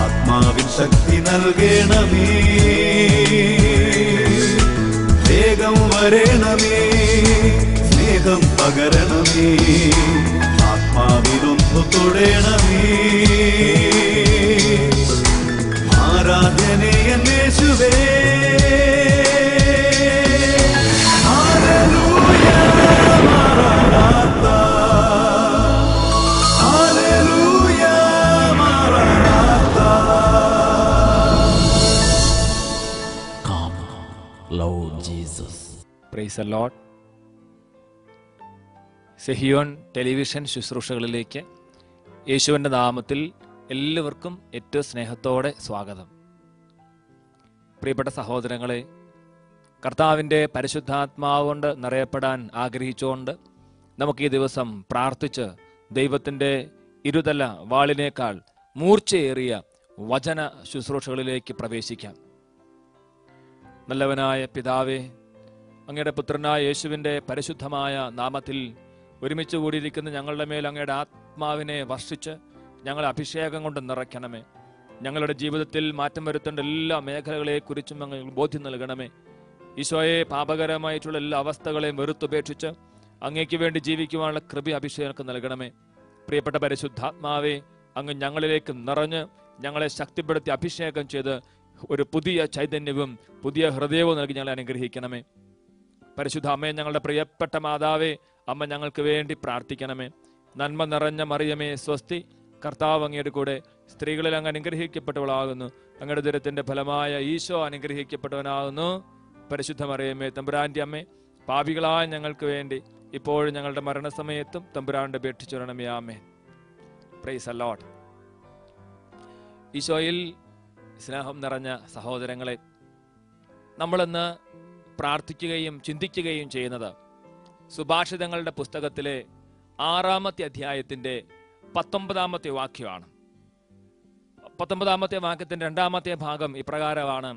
ആത്മാവിൻ ശക്തി നൽകണമേ. വേഗം വരണമേ, സ്നേഹം പകരണമേ, ആത്മാവിനൊന്നു തൊടണമേ. ആരാധനേ യേശുവേ, ഹല്ലേലൂയ മാറാനാഥാ, ഹല്ലേലൂയ മാറാനാഥാ. Come, Lord Jesus. Praise the Lord. Sehion television ശുശ്രൂഷകളിലേക്ക് യേശുവിൻ്റെ നാമത്തിൽ എല്ലാവർക്കും ഏറ്റവും സ്നേഹത്തോടെ സ്വാഗതം. പ്രിയപ്പെട്ട സഹോദരങ്ങളെ, കർത്താവിൻ്റെ പരിശുദ്ധാത്മാവ് കൊണ്ട് നിറയപ്പെടാൻ ആഗ്രഹിച്ചുകൊണ്ട് നമുക്ക് ഈ ദിവസം പ്രാർത്ഥിച്ച് ദൈവത്തിൻ്റെ ഇരുതല വാളിനേക്കാൾ മൂർച്ചയേറിയ വചന ശുശ്രൂഷകളിലേക്ക് പ്രവേശിക്കാം. നല്ലവനായ പിതാവേ, അങ്ങയുടെ പുത്രനായ യേശുവിൻ്റെ പരിശുദ്ധമായ നാമത്തിൽ ഒരുമിച്ച് കൂടിയിരിക്കുന്ന ഞങ്ങളുടെ മേൽ അങ്ങയുടെ ആത്മാവിനെ വർഷിച്ച് ഞങ്ങളെ അഭിഷേകം കൊണ്ട് നിറയ്ക്കണമേ. ഞങ്ങളുടെ ജീവിതത്തിൽ മാറ്റം വരുത്തേണ്ട എല്ലാ മേഖലകളെക്കുറിച്ചും അങ്ങ് ബോധ്യം നൽകണമേ. ഈശോയെ, പാപകരമായിട്ടുള്ള എല്ലാ അവസ്ഥകളെയും വെറുത്തുപേക്ഷിച്ച് അങ്ങേക്ക് വേണ്ടി ജീവിക്കുവാനുള്ള കൃപ അഭിഷേകം നൽകണമേ. പ്രിയപ്പെട്ട പരിശുദ്ധാത്മാവെ, അങ്ങ് ഞങ്ങളിലേക്ക് നിറഞ്ഞ് ഞങ്ങളെ ശക്തിപ്പെടുത്തി അഭിഷേകം ചെയ്ത് ഒരു പുതിയ ചൈതന്യവും പുതിയ ഹൃദയവും നൽകി ഞങ്ങളെ അനുഗ്രഹിക്കണമേ. പരിശുദ്ധ അമ്മേ, ഞങ്ങളുടെ പ്രിയപ്പെട്ട മാതാവേ, അമ്മ ഞങ്ങൾക്ക് വേണ്ടി പ്രാർത്ഥിക്കണമേ. നന്മ നിറഞ്ഞ മറിയമേ സ്വസ്തി, കർത്താവ് അങ്ങയുടെ കൂടെ സ്ത്രീകളിൽ അങ്ങ് അനുഗ്രഹിക്കപ്പെട്ടവളാകുന്നു. അങ്ങയുടെ ദുരത്തിന്റെ ഫലമായ ഈശോ അനുഗ്രഹിക്കപ്പെട്ടവനാകുന്നു. പരിശുദ്ധ മറിയമേ, തമ്പുരാന്റെ അമ്മേ, പാപികളായ ഞങ്ങൾക്ക് വേണ്ടി ഇപ്പോഴും ഞങ്ങളുടെ മരണസമയത്തും തമ്പുരാന്റെ അപേക്ഷിച്ചു വരണമേ. ആമേൻ. Praise the Lord. ഈശോയിൽ സ്നേഹം നിറഞ്ഞ സഹോദരങ്ങളെ, നമ്മളിന്ന് പ്രാർത്ഥിക്കുകയും ചിന്തിക്കുകയും ചെയ്യുന്നത് സുഭാഷിതങ്ങളുടെ പുസ്തകത്തിലെ 6-ാമത്തെ അധ്യായത്തിന്റെ 19-ാമത്തെ വാക്യമാണ്. 19-ാമത്തെ വാക്യത്തിന്റെ 2-ാമത്തെ ഭാഗം ഇപ്രകാരമാണ്: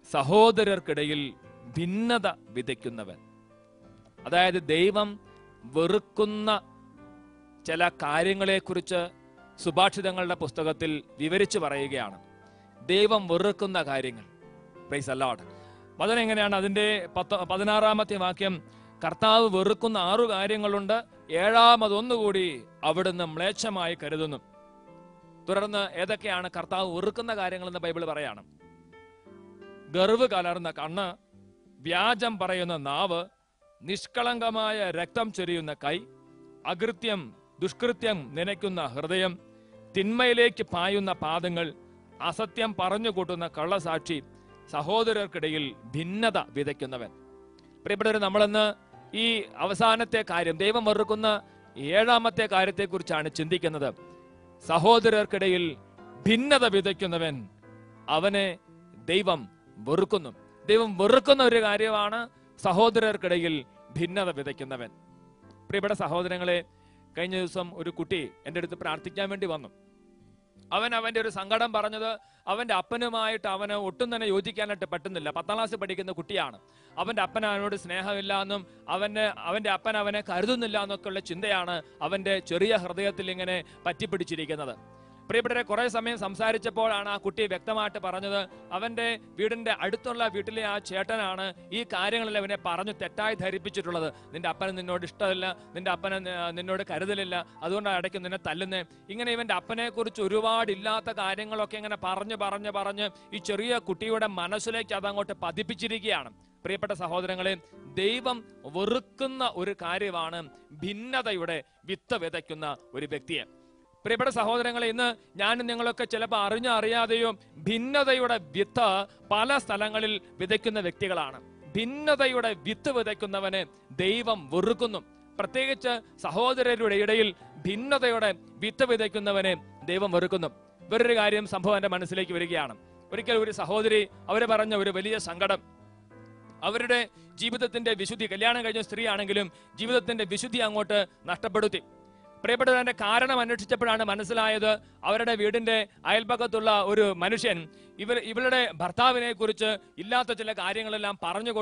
സഹോദരർക്കിടയിൽ ഭിന്നത വിതയ്ക്കുന്നവൻ. അതായത് ദൈവം വെറുക്കുന്ന ചില കാര്യങ്ങളെക്കുറിച്ച് സുഭാഷിതങ്ങളുടെ പുസ്തകത്തിൽ വിവരിച്ചു പറയുകയാണ്. ദൈവം വെറുക്കുന്ന കാര്യങ്ങൾ. Price the Lord. വചനം എങ്ങനെയാണ്? അതിന്റെ 16-ാമത്തെ വാക്യം: കർത്താവ് വെറുക്കുന്ന 6 കാര്യങ്ങളുണ്ട്, 7-മതൊന്നുകൂടി അവിടുന്ന് മ്ലേച്ഛമായി കരുതുന്നു. തുടർന്ന് ഏതൊക്കെയാണ് കർത്താവ് വെറുക്കുന്ന കാര്യങ്ങളെന്ന് ബൈബിൾ പറയാണ്: ഗർവ് കലർന്ന കണ്ണ്, വ്യാജം പറയുന്ന നാവ്, നിഷ്കളങ്കമായ രക്തം ചൊരിയുന്ന കൈ, അകൃത്യം ദുഷ്കൃത്യം നനയ്ക്കുന്ന ഹൃദയം, തിന്മയിലേക്ക് പായുന്ന പാദങ്ങൾ, അസത്യം പറഞ്ഞു കൂട്ടുന്ന കള്ളസാക്ഷി, സഹോദരർക്കിടയിൽ ഭിന്നത വിതയ്ക്കുന്നവൻ. പ്രിയപ്പെട്ടവരെ, നമ്മളിന്ന് ഈ അവസാനത്തെ കാര്യം, ദൈവം വെറുക്കുന്ന 7-ാമത്തെ കാര്യത്തെക്കുറിച്ചാണ് ചിന്തിക്കുന്നത്. സഹോദരർക്കിടയിൽ ഭിന്നത വിതയ്ക്കുന്നവൻ, അവനെ ദൈവം വെറുക്കുന്നു. ദൈവം വെറുക്കുന്ന ഒരു കാര്യമാണ് സഹോദരർക്കിടയിൽ ഭിന്നത വിതയ്ക്കുന്നവൻ. പ്രിയപ്പെട്ട സഹോദരങ്ങളെ, കഴിഞ്ഞ ദിവസം ഒരു കുട്ടി എൻ്റെ അടുത്ത് പ്രാർത്ഥിക്കാൻ വേണ്ടി വന്നു. അവൻ്റെ ഒരു സങ്കടം പറഞ്ഞത് അവൻ്റെ അപ്പനുമായിട്ട് അവന് ഒട്ടും തന്നെ യോജിക്കാനായിട്ട് പറ്റുന്നില്ല. 10ാം ക്ലാസ്സിൽ പഠിക്കുന്ന കുട്ടിയാണ്. അവൻ്റെ അപ്പൻ അവനോട് സ്നേഹമില്ല എന്നും അവൻ്റെ അപ്പൻ അവനെ കരുതുന്നില്ല എന്നൊക്കെയുള്ള ചിന്തയാണ് അവൻ്റെ ചെറിയ ഹൃദയത്തിൽ ഇങ്ങനെ പറ്റിപ്പിടിച്ചിരിക്കുന്നത്. പ്രിയപ്പെട്ടവരെ, കുറെ സമയം സംസാരിച്ചപ്പോഴാണ് ആ കുട്ടി വ്യക്തമായിട്ട് പറഞ്ഞത്, അവന്റെ വീടിന്റെ അടുത്തുള്ള വീട്ടിലെ ആ ചേട്ടനാണ് ഈ കാര്യങ്ങളിൽ അവനെ പറഞ്ഞു തെറ്റായി ധരിപ്പിച്ചിട്ടുള്ളത്. നിന്റെ അപ്പന് നിന്നോട് ഇഷ്ടമില്ല, നിന്റെ അപ്പന് നിന്നോട് കരുതലില്ല, അതുകൊണ്ടാണ് ഇടയ്ക്ക് നിന്നെ തല്ലുന്നേ. ഇങ്ങനെ ഇവന്റെ അപ്പനെ കുറിച്ച് ഒരുപാടില്ലാത്ത കാര്യങ്ങളൊക്കെ ഇങ്ങനെ പറഞ്ഞ് ഈ ചെറിയ കുട്ടിയുടെ മനസ്സിലേക്ക് അതങ്ങോട്ട് പതിപ്പിച്ചിരിക്കുകയാണ്. പ്രിയപ്പെട്ട സഹോദരങ്ങളെ, ദൈവം വെറുക്കുന്ന ഒരു കാര്യമാണ് ഭിന്നതയുടെ വിത്ത് വിതയ്ക്കുന്ന ഒരു വ്യക്തിയെ. പ്രിയപ്പെട്ട സഹോദരങ്ങളെ, ഇന്ന് ഞാനും നിങ്ങളൊക്കെ ചിലപ്പോൾ അറിഞ്ഞോ അറിയാതെയോ ഭിന്നതയുടെ വിത്ത് പല സ്ഥലങ്ങളിൽ വിതയ്ക്കുന്ന വ്യക്തികളാണ്. ഭിന്നതയുടെ വിത്ത് വിതയ്ക്കുന്നവനെ ദൈവം വെറുക്കുന്നു. പ്രത്യേകിച്ച് സഹോദരരുടെ ഇടയിൽ ഭിന്നതയുടെ വിത്ത് വിതയ്ക്കുന്നവനെ ദൈവം വെറുക്കുന്നു. വേറൊരു കാര്യം സംഭവം എൻ്റെ മനസ്സിലേക്ക് വരികയാണ്. ഒരിക്കൽ ഒരു സഹോദരി അവര് പറഞ്ഞ ഒരു വലിയ സങ്കടം, അവരുടെ ജീവിതത്തിന്റെ വിശുദ്ധി, കല്യാണം കഴിഞ്ഞ സ്ത്രീ ആണെങ്കിലും ജീവിതത്തിന്റെ വിശുദ്ധി അങ്ങോട്ട് നഷ്ടപ്പെടുത്തി. പ്രിയപ്പെട്ടതിന്റെ കാരണം അന്വേഷിച്ചപ്പോഴാണ് മനസ്സിലായത്, അവരുടെ വീടിന്റെ അയൽപക്കത്തുള്ള ഒരു മനുഷ്യൻ ഇവരുടെ ഭർത്താവിനെ കുറിച്ച് ഇല്ലാത്ത ചില കാര്യങ്ങളെല്ലാം പറഞ്ഞു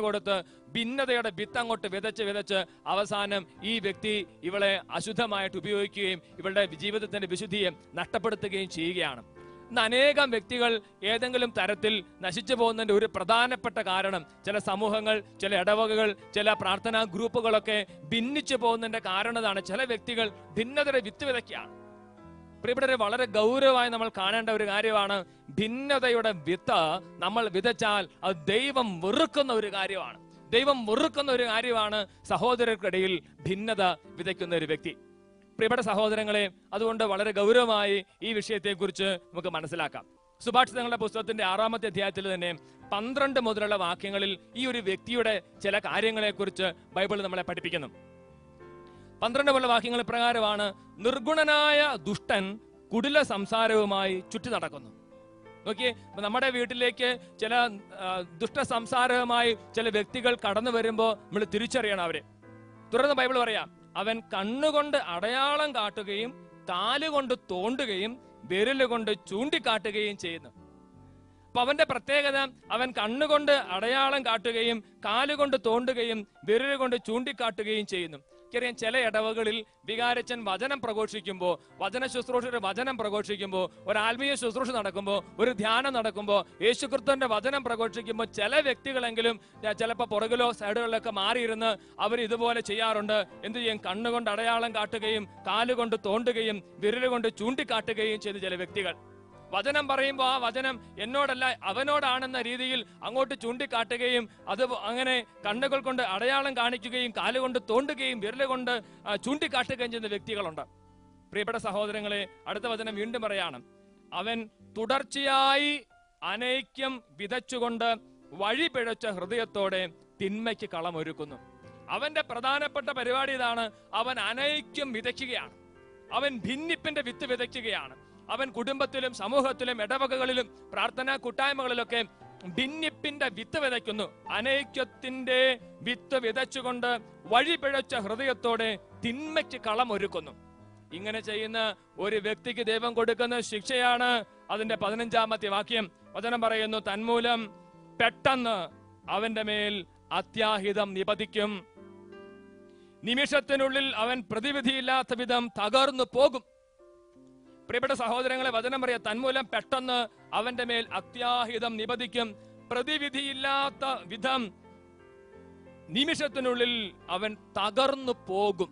കൊടുത്ത് ഭിന്നതയുടെ വിത്ത് അങ്ങോട്ട് വിതച്ച് അവസാനം ഈ വ്യക്തി ഇവളെ അശുദ്ധമായിട്ട് ഉപയോഗിക്കുകയും ഇവളുടെ ജീവിതത്തിന്റെ വിശുദ്ധിയെ നഷ്ടപ്പെടുത്തുകയും ചെയ്യുകയാണ്. ഇന്ന് അനേകം വ്യക്തികൾ ഏതെങ്കിലും തരത്തിൽ നശിച്ചു പോകുന്നതിന്റെ ഒരു പ്രധാനപ്പെട്ട കാരണം ചില സമൂഹങ്ങൾ, ചില ഇടവകകൾ, ചില പ്രാർത്ഥനാ ഗ്രൂപ്പുകളൊക്കെ ഭിന്നിച്ചു പോകുന്നതിന്റെ കാരണതാണ് ചില വ്യക്തികൾ ഭിന്നതയുടെ വിത്ത് വിതയ്ക്കുകയാണ്. പ്രിയപ്പെട്ടവരെ, വളരെ ഗൗരവമായി നമ്മൾ കാണേണ്ട ഒരു കാര്യമാണ്, ഭിന്നതയുടെ വിത്ത് നമ്മൾ വിതച്ചാൽ അത് ദൈവം വെറുക്കുന്ന ഒരു കാര്യമാണ്. ദൈവം വെറുക്കുന്ന ഒരു കാര്യമാണ് സഹോദരർക്കിടയിൽ ഭിന്നത വിതയ്ക്കുന്ന ഒരു വ്യക്തി. പ്രിയപ്പെട്ട സഹോദരങ്ങളെ, അതുകൊണ്ട് വളരെ ഗൗരവമായി ഈ വിഷയത്തെക്കുറിച്ച് നമുക്ക് മനസ്സിലാക്കാം. സുഭാഷിതങ്ങളുടെ പുസ്തകത്തിന്റെ 6-ാമത്തെ അധ്യായത്തിൽ തന്നെ 12 മുതലുള്ള വാക്യങ്ങളിൽ ഈ ഒരു വ്യക്തിയുടെ ചില കാര്യങ്ങളെക്കുറിച്ച് ബൈബിൾ നമ്മളെ പഠിപ്പിക്കുന്നു. 12 മുതലുള്ള വാക്യങ്ങൾ പ്രകാരമാണ്, നിർഗുണനായ ദുഷ്ടൻ കുടില സംസാരവുമായി ചുറ്റി നടക്കുന്നു. നോക്കിയേ, നമ്മുടെ വീട്ടിലേക്ക് ചില ദുഷ്ട സംസാരവുമായി ചില വ്യക്തികൾ കടന്നു വരുമ്പോൾ നമ്മൾ തിരിച്ചറിയണം അവരെ. തുടർന്ന് ബൈബിൾ പറയാം, അവൻ കണ്ണുകൊണ്ട് അടയാളം കാട്ടുകയും കാലുകൊണ്ട് തോണ്ടുകയും വിരലുകൊണ്ട് ചൂണ്ടിക്കാട്ടുകയും ചെയ്യുന്നു. അപ്പൊ അവന്റെ പ്രത്യേകത, അവൻ കണ്ണുകൊണ്ട് അടയാളം കാട്ടുകയും കാലുകൊണ്ട് തോണ്ടുകയും വിരലുകൊണ്ട് ചൂണ്ടിക്കാട്ടുകയും ചെയ്യുന്നു. എനിക്കറിയാം, ചില ഇടവകളിൽ വികാരച്ചൻ വചനം പ്രഘോഷിക്കുമ്പോൾ, വചന ശുശ്രൂഷയുടെ വചനം പ്രഘോഷിക്കുമ്പോൾ, ഒരു ആത്മീയ ശുശ്രൂഷ നടക്കുമ്പോൾ, ഒരു ധ്യാനം നടക്കുമ്പോൾ, യേശുക്രിസ്തുവിന്റെ വചനം പ്രഘോഷിക്കുമ്പോൾ ചില വ്യക്തികളെങ്കിലും ചിലപ്പോൾ പുറകിലോ സൈഡുകളിലൊക്കെ മാറിയിരുന്ന് അവർ ഇതുപോലെ ചെയ്യാറുണ്ട്. എന്ത് ചെയ്യും? കണ്ണുകൊണ്ട് അടയാളം കാട്ടുകയും കാലുകൊണ്ട് തോണ്ടുകയും വിരലുകൊണ്ട് ചൂണ്ടിക്കാട്ടുകയും ചെയ്ത ചില വ്യക്തികൾ. വചനം പറയുമ്പോൾ ആ വചനം എന്നോടല്ല അവനോടാണെന്ന രീതിയിൽ അങ്ങോട്ട് ചൂണ്ടിക്കാട്ടുകയും അത് അങ്ങനെ കണ്ണുകൾ കൊണ്ട് അടയാളം കാണിക്കുകയും കാലുകൊണ്ട് തോണ്ടുകയും വിരലുകൊണ്ട് ചൂണ്ടിക്കാട്ടുകയും ചെയ്യുന്ന വ്യക്തികളുണ്ട്. പ്രിയപ്പെട്ട സഹോദരങ്ങളെ, അടുത്ത വചനം വീണ്ടും പറയാണ്, അവൻ തുടർച്ചയായി അനൈക്യം വിതച്ചുകൊണ്ട് വഴി പിഴച്ച ഹൃദയത്തോടെ തിന്മയ്ക്ക് കളമൊരുക്കുന്നു. അവന്റെ പ്രധാനപ്പെട്ട പരിപാടി ഇതാണ്, അവൻ അനൈക്യം വിതയ്ക്കുകയാണ്. അവൻ ഭിന്നിപ്പിന്റെ വിത്ത് വിതയ്ക്കുകയാണ്. അവൻ കുടുംബത്തിലും സമൂഹത്തിലും ഇടവകകളിലും പ്രാർത്ഥനാ കൂട്ടായ്മകളിലൊക്കെ ഭിന്നിപ്പിന്റെ വിത്ത് വിതയ്ക്കുന്നു. അനൈക്യത്തിന്റെ വിത്ത് വിതച്ചുകൊണ്ട് വഴി പിഴച്ച ഹൃദയത്തോടെ തിന്മയ്ക്ക് കളമൊരുക്കുന്നു. ഇങ്ങനെ ചെയ്യുന്ന ഒരു വ്യക്തിക്ക് ദൈവം കൊടുക്കുന്ന ശിക്ഷയാണ് അതിന്റെ 15-ാമത്തെ വാക്യം. വചനം പറയുന്നു, തന്മൂലം പെട്ടെന്ന് അവന്റെ മേൽ അത്യാഹിതം നിപതിക്കും, നിമിഷത്തിനുള്ളിൽ അവൻ പ്രതിവിധിയില്ലാത്ത വിധം തകർന്നു പോകും. പ്രിയപ്പെട്ട സഹോദരങ്ങളെ, വചനം പറയാം, തന്മൂലം പെട്ടെന്ന് അവന്റെ മേൽ അത്യാഹിതം നിപതിക്കും, പ്രതിവിധിയില്ലാത്ത വിധം നിമിഷത്തിനുള്ളിൽ അവൻ തകർന്നു പോകും.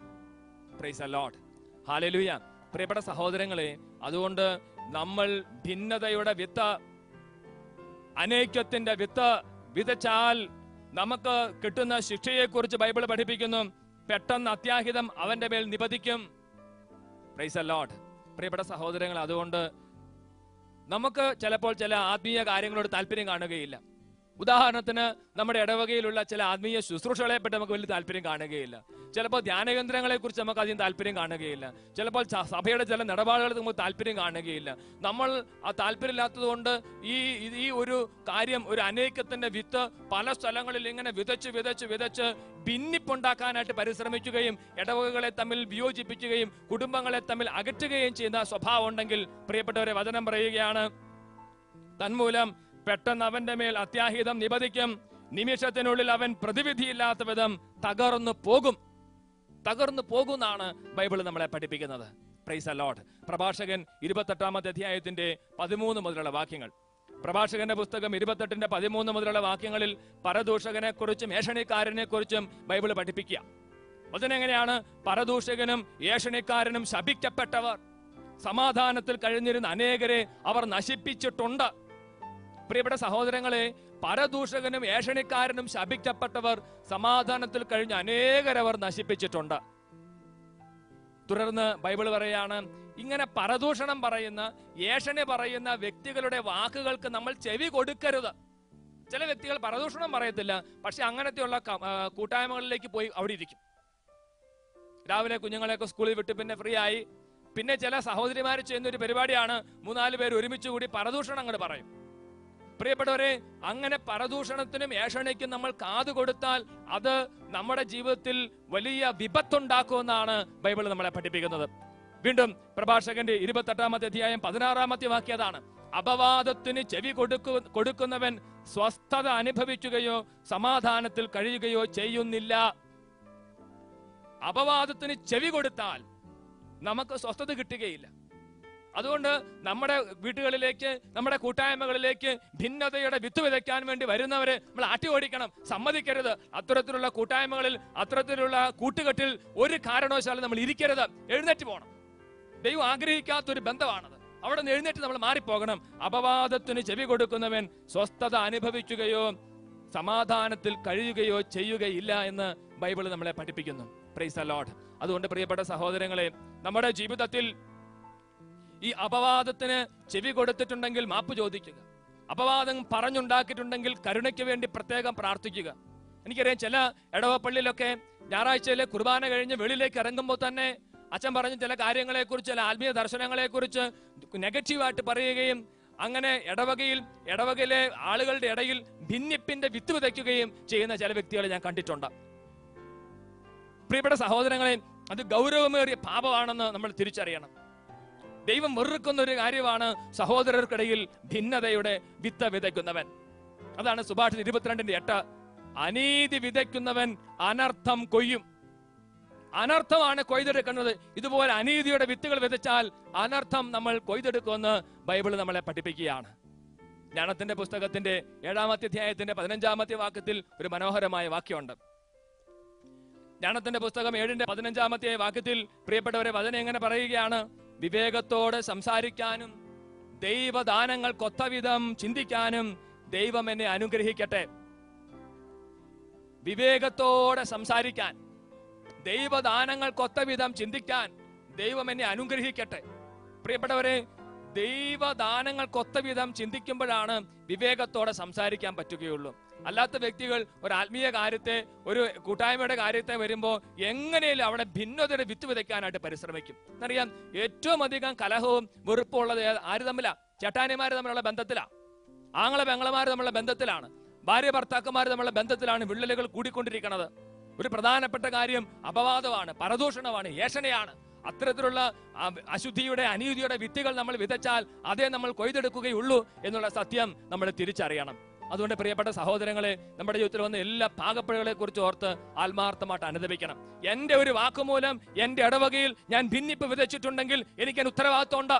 Price the Lord, hallelujah. പ്രിയപ്പെട്ട സഹോദരങ്ങളെ, അതുകൊണ്ട് നമ്മൾ ഭിന്നതയുടെ വിത്ത്, അനൈക്യത്തിന്റെ വിത്ത് വിതച്ചാൽ നമുക്ക് കിട്ടുന്ന ശിക്ഷയെക്കുറിച്ച് ബൈബിൾ പഠിപ്പിക്കുന്നു. പെട്ടെന്ന് അത്യാഹിതം അവന്റെ മേൽ നിപതിക്കും. Price the Lord. പ്രിയപ്പെട്ട സഹോദരങ്ങൾ, അതുകൊണ്ട് നമുക്ക് ചിലപ്പോൾ ചില ആത്മീയ കാര്യങ്ങളോട് താല്പര്യം കാണുകയില്ല. ഉദാഹരണത്തിന്, നമ്മുടെ ഇടവകയിലുള്ള ചില ആത്മീയ ശുശ്രൂഷകളെ പറ്റി നമുക്ക് വലിയ താല്പര്യം കാണുകയില്ല. ചിലപ്പോൾ ധ്യാനകേന്ദ്രങ്ങളെ കുറിച്ച് നമുക്ക് അധികം താല്പര്യം കാണുകയില്ല. ചിലപ്പോൾ സഭയുടെ ചില നിലപാടുകൾ നമുക്ക് താല്പര്യം കാണുകയില്ല. നമ്മൾ ആ താല്പര്യമില്ലാത്തത് കൊണ്ട് ഈ ഒരു കാര്യം, ഒരു അനൈക്യത്തിന്റെ വിത്ത് പല സ്ഥലങ്ങളിൽ ഇങ്ങനെ വിതച്ച് ഭിന്നിപ്പുണ്ടാക്കാനായിട്ട് പരിശ്രമിക്കുകയും ഇടവകകളെ തമ്മിൽ വിയോജിപ്പിക്കുകയും കുടുംബങ്ങളെ തമ്മിൽ അകറ്റുകയും ചെയ്യുന്ന സ്വഭാവം ഉണ്ടെങ്കിൽ, പ്രിയപ്പെട്ടവരെ, വചനം പറയുകയാണ്, തന്മൂലം പെട്ടെന്ന് അവന്റെ മേൽ അത്യാഹിതം നിപതിക്കും, നിമിഷത്തിനുള്ളിൽ അവൻ പ്രതിവിധിയില്ലാത്ത വിധം തകർന്നു പോകുന്നാണ് ബൈബിൾ നമ്മളെ പഠിപ്പിക്കുന്നത്. Price the Lord. പ്രഭാഷകൻ 28-ാമത്തെ അധ്യായത്തിന്റെ 13 മുതലുള്ള വാക്യങ്ങൾ. പ്രഭാഷകന്റെ പുസ്തകം 28-ന്റെ 13 മുതലുള്ള വാക്യങ്ങളിൽ പരദൂഷകനെ കുറിച്ചും ഏഷണിക്കാരനെ കുറിച്ചും ബൈബിൾ പഠിപ്പിക്കുക. അതിനെങ്ങനെയാണ്? പരദൂഷകനും ഏഷണിക്കാരനും ശപിക്കപ്പെട്ടവർ, സമാധാനത്തിൽ കഴിഞ്ഞിരുന്ന അനേകരെ അവർ നശിപ്പിച്ചിട്ടുണ്ട്. പ്രിയപ്പെട്ട സഹോദരങ്ങളെ, പരദൂഷകനും ഏഷണിക്കാരനും ശപിക്കപ്പെട്ടവർ, സമാധാനത്തിൽ കഴിഞ്ഞ അനേകരവർ നശിപ്പിച്ചിട്ടുണ്ട്. തുടർന്ന് ബൈബിൾ പറയാണ്, ഇങ്ങനെ പരദൂഷണം പറയുന്ന, ഏഷണി പറയുന്ന വ്യക്തികളുടെ വാക്കുകൾക്ക് നമ്മൾ ചെവി കൊടുക്കരുത്. ചില വ്യക്തികൾ പരദൂഷണം പറയത്തില്ല, പക്ഷെ അങ്ങനത്തെയുള്ള കൂട്ടായ്മകളിലേക്ക് പോയി അവിടെ ഇരിക്കും. രാവിലെ കുഞ്ഞുങ്ങളെയൊക്കെ സ്കൂളിൽ വിട്ട് പിന്നെ ഫ്രീ ആയി, പിന്നെ ചില സഹോദരിമാർ ചെയ്യുന്ന ഒരു പരിപാടിയാണ്, 3-4 പേര് ഒരുമിച്ച് കൂടി പരദൂഷണം അങ്ങോട്ട് പറയും. പ്രിയപ്പെട്ടവരെ, അങ്ങനെ പരദൂഷണത്തിനും ഏഷണിക്കും നമ്മൾ കാതു കൊടുത്താൽ അത് നമ്മുടെ ജീവിതത്തിൽ വലിയ വിപത്തുണ്ടാക്കുമെന്നാണ് ബൈബിൾ നമ്മളെ പഠിപ്പിക്കുന്നത്. വീണ്ടും പ്രഭാഷകന്റെ 28-ാമത്തെ അധ്യായം 16-ാമത്തെ വാക്യം അതാണ്: അപവാദത്തിന് ചെവി കൊടുക്കുന്നവൻ സ്വസ്ഥത അനുഭവിക്കുകയോ സമാധാനത്തിൽ കഴിയുകയോ ചെയ്യുന്നില്ല. അപവാദത്തിന് ചെവി കൊടുത്താൽ നമുക്ക് സ്വസ്ഥത കിട്ടുകയില്ല. അതുകൊണ്ട് നമ്മുടെ വീട്ടുകളിലേക്ക്, നമ്മുടെ കൂട്ടായ്മകളിലേക്ക് ഭിന്നതയുടെ വിത്ത് വിതയ്ക്കാൻ വേണ്ടി വരുന്നവരെ നമ്മൾ ആട്ടി ഓടിക്കണം, സമ്മതിക്കരുത്. അത്തരത്തിലുള്ള കൂട്ടായ്മകളിൽ, അത്തരത്തിലുള്ള കൂട്ടുകെട്ടിൽ ഒരു കാരണവശാലും നമ്മൾ ഇരിക്കരുത്. എഴുന്നേറ്റ് പോകണം. ദൈവം ആഗ്രഹിക്കാത്തൊരു ബന്ധമാണത്. അവിടെ നിന്ന് എഴുന്നേറ്റ് നമ്മൾ മാറിപ്പോകണം. അപവാദത്തിന് ചെവി കൊടുക്കുന്നവൻ സ്വസ്ഥത അനുഭവിക്കുകയോ സമാധാനത്തിൽ കഴിയുകയോ ചെയ്യുകയില്ല എന്ന് ബൈബിൾ നമ്മളെ പഠിപ്പിക്കുന്നു. Price the Lord. അതുകൊണ്ട് പ്രിയപ്പെട്ട സഹോദരങ്ങളെ, നമ്മുടെ ജീവിതത്തിൽ ഈ അപവാദത്തിന് ചെവി കൊടുത്തിട്ടുണ്ടെങ്കിൽ മാപ്പ് ചോദിക്കുക. അപവാദം പറഞ്ഞുണ്ടാക്കിയിട്ടുണ്ടെങ്കിൽ കരുണയ്ക്ക് വേണ്ടി പ്രത്യേകം പ്രാർത്ഥിക്കുക. എനിക്കറിയാം, ചില ഇടവപ്പള്ളിയിലൊക്കെ ഞായറാഴ്ചയിലെ കുർബാന കഴിഞ്ഞ് വെളിയിലേക്ക് ഇറങ്ങുമ്പോൾ തന്നെ അച്ഛൻ പറഞ്ഞ ചില കാര്യങ്ങളെക്കുറിച്ച്, ചില ആത്മീയ ദർശനങ്ങളെക്കുറിച്ച് നെഗറ്റീവായിട്ട് പറയുകയും അങ്ങനെ ഇടവകയിലെ ആളുകളുടെ ഇടയിൽ ഭിന്നിപ്പിന്റെ വിത്ത് വിതയ്ക്കുകയും ചെയ്യുന്ന ചില വ്യക്തികളെ ഞാൻ കണ്ടിട്ടുണ്ട്. പ്രിയപ്പെട്ട സഹോദരങ്ങളെ, അത് ഗൗരവമേറിയ പാപമാണെന്ന് നമ്മൾ തിരിച്ചറിയണം. ദൈവം വെറുക്കുന്ന ഒരു കാര്യമാണ് സഹോദരർക്കിടയിൽ ഭിന്നതയുടെ വിത്ത് വിതയ്ക്കുന്നവൻ. അതാണ് സുഭാഷിതം 22:8: അനീതി വിതയ്ക്കുന്നവൻ അനർത്ഥം കൊയ്യും. അനർത്ഥമാണ് കൊയ്തെടുക്കുന്നത്. ഇതുപോലെ അനീതിയുടെ വിത്തുകൾ വിതച്ചാൽ അനർത്ഥം നമ്മൾ കൊയ്തെടുക്കുമെന്ന് ബൈബിൾ നമ്മളെ പഠിപ്പിക്കുകയാണ്. ജ്ഞാനത്തിന്റെ പുസ്തകത്തിന്റെ 7-ാമത്തെ അധ്യായത്തിന്റെ 15-ാമത്തെ വാക്യത്തിൽ ഒരു മനോഹരമായ വാക്യമുണ്ട്. ജ്ഞാനത്തിന്റെ പുസ്തകം 7-ന്റെ 15-ാമത്തെ വാക്യത്തിൽ പ്രിയപ്പെട്ടവരെ വചനം എങ്ങനെ പറയുകയാണ്: വിവേകത്തോടെ സംസാരിക്കാനും ദൈവദാനങ്ങൾക്കൊത്തവിധം ചിന്തിക്കാനും ദൈവം എന്നെ അനുഗ്രഹിക്കട്ടെ. വിവേകത്തോടെ സംസാരിക്കാൻ, ദൈവദാനങ്ങൾക്കൊത്തവിധം ചിന്തിക്കാൻ ദൈവം എന്നെ അനുഗ്രഹിക്കട്ടെ. പ്രിയപ്പെട്ടവരെ, ദൈവദാനങ്ങൾക്കൊത്തവിധം ചിന്തിക്കുമ്പോഴാണ് വിവേകത്തോടെ സംസാരിക്കാൻ പറ്റുകയുള്ളൂ. അല്ലാത്ത വ്യക്തികൾ ഒരു ആത്മീയ കാര്യത്തെ, ഒരു കൂട്ടായ്മയുടെ കാര്യത്തെ വരുമ്പോൾ എങ്ങനെയും അവിടെ ഭിന്നതയുടെ വിത്ത് വിതയ്ക്കാനായിട്ട് പരിശ്രമിക്കും. എന്നറിയാം, ഏറ്റവും അധികം കലഹവും വെറുപ്പും ഉള്ളത് ആര് തമ്മിലാ? ചേട്ടാനിമാര് തമ്മിലുള്ള ബന്ധത്തിലാ, ആങ്ങളെ പെങ്ങളമാര് തമ്മിലുള്ള ബന്ധത്തിലാണ്, ഭാര്യ ഭർത്താക്കന്മാര് തമ്മിലുള്ള ബന്ധത്തിലാണ് വിള്ളലുകൾ കൂടിക്കൊണ്ടിരിക്കുന്നത്. ഒരു പ്രധാനപ്പെട്ട കാര്യം അപവാദമാണ്, പരദൂഷണമാണ്, ഏഷണയാണ്. അത്തരത്തിലുള്ള അശുദ്ധിയുടെ, അനീതിയുടെ വിത്തുകൾ നമ്മൾ വിതച്ചാൽ അതേ നമ്മൾ കൊയ്തെടുക്കുകയുള്ളൂ എന്നുള്ള സത്യം നമ്മൾ തിരിച്ചറിയണം. അതുകൊണ്ട് പ്രിയപ്പെട്ട സഹോദരങ്ങളെ, നമ്മുടെ ജീവിതത്തിൽ വന്ന എല്ലാ പാകപ്പിഴകളെ കുറിച്ച് ഓർത്ത് ആത്മാർത്ഥമായിട്ട് അനുദപിക്കണം. എന്റെ ഒരു വാക്കുമൂലം എന്റെ ഇടവകയിൽ ഞാൻ ഭിന്നിപ്പ് വിതച്ചിട്ടുണ്ടെങ്കിൽ എനിക്ക് ഉത്തരവാദിത്വമുണ്ട്.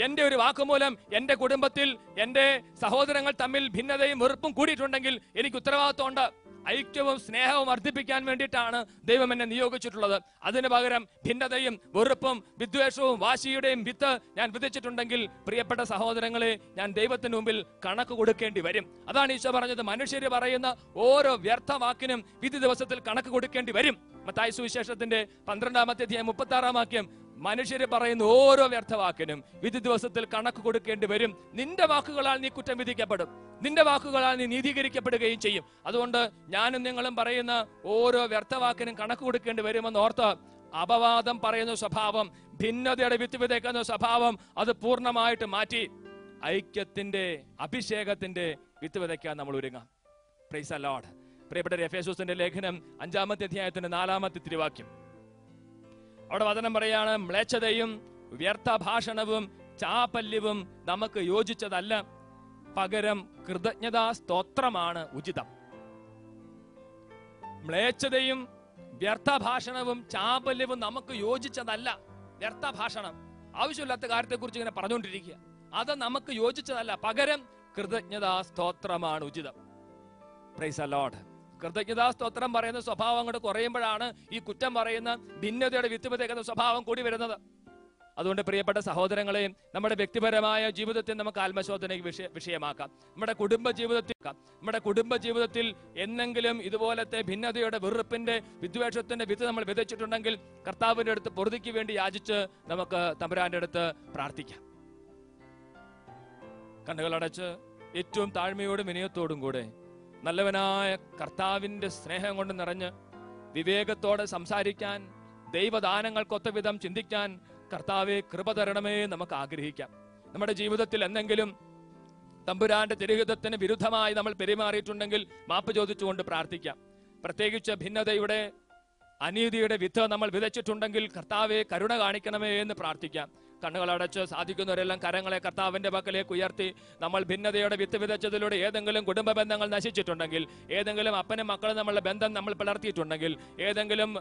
എന്റെ ഒരു വാക്കുമൂലം എന്റെ കുടുംബത്തിൽ എന്റെ സഹോദരങ്ങൾ തമ്മിൽ ഭിന്നതയും വെറുപ്പും കൂടിയിട്ടുണ്ടെങ്കിൽ എനിക്ക് ഉത്തരവാദിത്വമുണ്ട്. ഐക്യവും സ്നേഹവും വർദ്ധിപ്പിക്കാൻ വേണ്ടിയിട്ടാണ് ദൈവം എന്നെ നിയോഗിച്ചിട്ടുള്ളത്. അതിന് പകരം ഭിന്നതയും വെറുപ്പും വിദ്വേഷവും വാശിയുടെയും വിത്ത് ഞാൻ വിതച്ചിട്ടുണ്ടെങ്കിൽ പ്രിയപ്പെട്ട സഹോദരങ്ങളെ, ഞാൻ ദൈവത്തിന് മുമ്പിൽ കണക്ക് കൊടുക്കേണ്ടി വരും. അതാണ് ഈശോ പറഞ്ഞത്, മനുഷ്യര് പറയുന്ന ഓരോ വ്യർത്ഥ വാക്കിനും വിധി ദിവസത്തിൽ കണക്ക് കൊടുക്കേണ്ടി വരും. മത്തായി സുവിശേഷത്തിന്റെ 12-ാമത്തെ അധ്യായം 36-ാം വാക്യം: മനുഷ്യര് പറയുന്ന ഓരോ വ്യർത്ഥവാക്കിനും വിധി ദിവസത്തിൽ കണക്ക് കൊടുക്കേണ്ടി വരും. നിന്റെ വാക്കുകളാൽ നീ കുറ്റം വിധിക്കപ്പെടും, നിന്റെ വാക്കുകളാൽ നീ നീതീകരിക്കപ്പെടുകയും ചെയ്യും. അതുകൊണ്ട് ഞാനും നിങ്ങളും പറയുന്ന ഓരോ വ്യർത്ഥവാക്കിനും കണക്ക് കൊടുക്കേണ്ടി വരുമെന്ന് ഓർത്ത് അപവാദം പറയുന്ന സ്വഭാവം, ഭിന്നതയുടെ വിത്ത് വിതയ്ക്കുന്ന സ്വഭാവം അത് പൂർണ്ണമായിട്ട് മാറ്റി ഐക്യത്തിന്റെ, അഭിഷേകത്തിന്റെ വിത്ത് വിതയ്ക്കാൻ നമ്മൾ ഒരുങ്ങാം. Price the Lord. പ്രിയപ്പെട്ട എഫേസ്യരുടെ ലേഖനം 5-ാമത്തെ അധ്യായത്തിന്റെ 4-ാമത്തെ തിരുവാക്യം, അവിടെ വചനം പറയാണ്: മ്ലേച്ഛതയും വ്യർത്ഥ ഭാഷണവും ചാപല്യവും നമുക്ക് യോജിച്ചതല്ല, പകരം കൃതജ്ഞതാ സ്തോത്രമാണ് ഉചിതം. മ്ലേച്ഛതയും വ്യർത്ഥ ഭാഷണവും ചാപല്യവും നമുക്ക് യോജിച്ചതല്ല. വ്യർത്ഥ ഭാഷണം, ആവശ്യമില്ലാത്ത കാര്യത്തെക്കുറിച്ച് ഇങ്ങനെ പറഞ്ഞുകൊണ്ടിരിക്കുക, അത് നമുക്ക് യോജിച്ചതല്ല, പകരം കൃതജ്ഞതാ സ്തോത്രമാണ് ഉചിതം. Praise the Lord. കൃതജ്ഞതാ സ്തോത്രം പറയുന്ന സ്വഭാവം അങ്ങോട്ട് കുറയുമ്പോഴാണ് ഈ കുറ്റം പറയുന്ന, ഭിന്നതയുടെ വിത്ത് വിതയ്ക്കുന്ന സ്വഭാവം കൂടി വരുന്നത്. അതുകൊണ്ട് പ്രിയപ്പെട്ട സഹോദരങ്ങളെ, നമ്മുടെ വ്യക്തിപരമായ ജീവിതത്തിൽ നമുക്ക് ആത്മശോധനയ്ക്ക് വിഷയമാക്കാം. നമ്മുടെ കുടുംബ ജീവിതത്തിൽ എന്നെങ്കിലും ഇതുപോലത്തെ ഭിന്നതയുടെ, വെറുപ്പിന്റെ, വിദ്വേഷത്തിന്റെ വിത്ത് നമ്മൾ വിതച്ചിട്ടുണ്ടെങ്കിൽ കർത്താവിന്റെ അടുത്ത് പൊറുതിക്ക് വേണ്ടി യാചിച്ച് നമുക്ക് തമ്പുരാന്റെ അടുത്ത് പ്രാർത്ഥിക്കാം. കണ്ണുകളടച്ച് ഏറ്റവും താഴ്മയോടും വിനയത്തോടും കൂടെ നല്ലവനായ കർത്താവിന്റെ സ്നേഹം കൊണ്ട് നിറഞ്ഞ് വിവേകത്തോടെ സംസാരിക്കാൻ, ദൈവദാനങ്ങൾക്കൊത്ത വിധം ചിന്തിക്കാൻ കർത്താവെ കൃപ തരണമേ നമുക്ക് ആഗ്രഹിക്കാം. നമ്മുടെ ജീവിതത്തിൽ എന്തെങ്കിലും തമ്പുരാന്റെ തിരുഹിതത്തിന് വിരുദ്ധമായി നമ്മൾ പെരുമാറിയിട്ടുണ്ടെങ്കിൽ മാപ്പ് ചോദിച്ചുകൊണ്ട് പ്രാർത്ഥിക്കാം. പ്രത്യേകിച്ച് ഭിന്നതയുടെ അനീതിയുടെ വിത്ത് നമ്മൾ വിതച്ചിട്ടുണ്ടെങ്കിൽ കർത്താവെ കരുണ കാണിക്കണമേ എന്ന് പ്രാർത്ഥിക്കാം. കണ്ണുകളടച്ച് സാധിക്കുന്നവരെല്ലാം കരങ്ങളെ കർത്താവിന്റെ പക്കലേക്ക് ഉയർത്തി നമ്മൾ ഭിന്നതയുടെ വിത്ത് വിതച്ചതിലൂടെ ഏതെങ്കിലും കുടുംബ ബന്ധങ്ങൾ നശിച്ചിട്ടുണ്ടെങ്കിൽ, ഏതെങ്കിലും അപ്പനും മക്കളും നമ്മളുടെ ബന്ധം നമ്മൾ പിളർത്തിയിട്ടുണ്ടെങ്കിൽ, ഏതെങ്കിലും